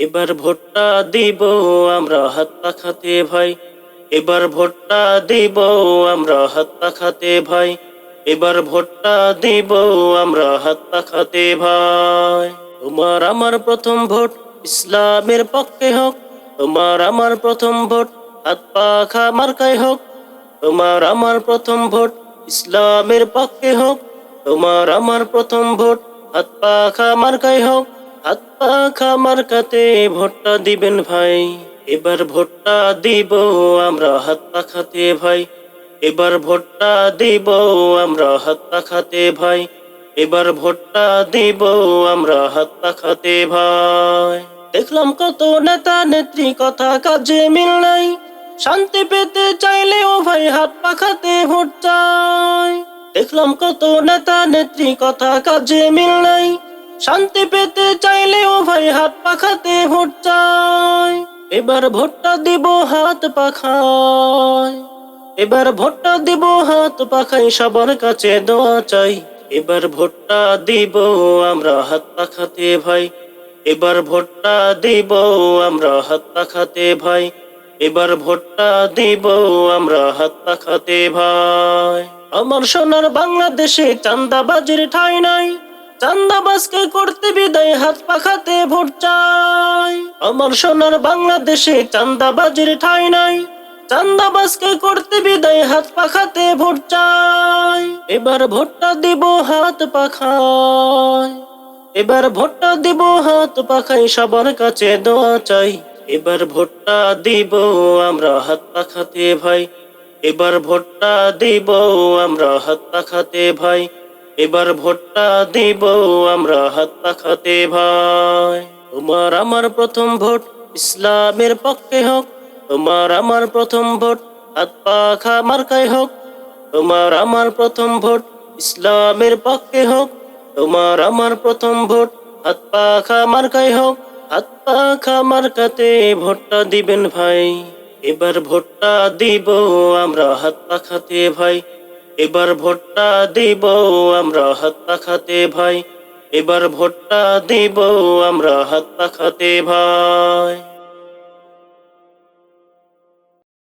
এবার ভোটটা দিব আমরা হাত পাখাতে ভাই, এবার ভোটটা দিব আমরা হাত পাখাতে ভাই, এবার ভোটটা দিব আমরা হাত পাখাতে ভাই। তোমার আমার প্রথম ভোট ইসলামের পক্ষে হোক, তোমার আমার প্রথম ভোট হাত পাখা মার্কায় হোক। তোমার আমার প্রথম ভোট ইসলামের পক্ষে হোক, তোমার আমার প্রথম ভোট হাত পাখা মার্কায় হোক। হাত পাখা মার্কাতে ভোটটা দিবেন ভাই, এবার ভোটটা দিব আমরা হাত পাখাতে ভাই, এবার ভোটটা দিব আমরা হাত পাখাতে ভাই, এবার ভোটটা দিব আমরা হাত পাখাতে ভাই। দেখলাম কত নেতা নেত্রী কথা কাজে মিল নাই, শান্তি পেতে চাইলেও ভাই হাত পাখাতে ভোট চাই। দেখলাম কত নেতা নেত্রী কথা কাজে মিল নাই, শান্তি পেতে চাইলেও ভাই হাত পাখাতে ভোট চাই। এবার ভোটটা দিব হাত পাখায়, এবার ভোটটা দিব হাত পাখাই, সবার কাছে দোয়া চাই। এবার ভোটটা দিব আমরা হাত পাখাতে ভাই, এবার ভোটটা দিব আমরা হাত পাখাতে ভাই, এবার ভোটটা দিব আমরা হাত পাখাতে ভাই। আমার সোনার বাংলাদেশে চাঁদাবাজির ঠাঁই নাই, চাঁদাবাজকে করতে বিদায় হাত পাখাতে ভোট চাই। আমার সোনার বাংলাদেশে চাঁদাবাজির ঠাঁই নাই, চাঁদাবাজকে করতে বিদায় হাত পাখাতে ভোট চাই। এবার ভোটটা দিব হাত পাখায়, এবার ভোটটা দিব হাত পাখাই, সবার কাছে দোয়া চাই। এবার ভোটটা দিব আমরা হাত পাখাতে ভাই, এবার ভোটটা দিব আমরা হাত পাখাতে ভাই, এবার ভোটটা দিব আমরা হাত পাখাতে ভাই। তোমার আমার প্রথম ভোট ইসলামের পক্ষে হোক, তোমার আমার প্রথম ভোট হাত পাখা মার্কায় হোক। তোমার আমার প্রথম ভোট ইসলামের পক্ষে হোক, তোমার আমার প্রথম ভোট হাত পাখা মার্কায় হোক। হাত পাখা মার্কাতে ভোটটা দিবেন ভাই, এবার ভোটটা দিব আমরা হাত পাখাতে ভাই, এবার ভোটটা দিব আমরা হাত পাখাতে ভাই, এবার ভোটটা দিব আমরা হাত পাখাতে ভাই।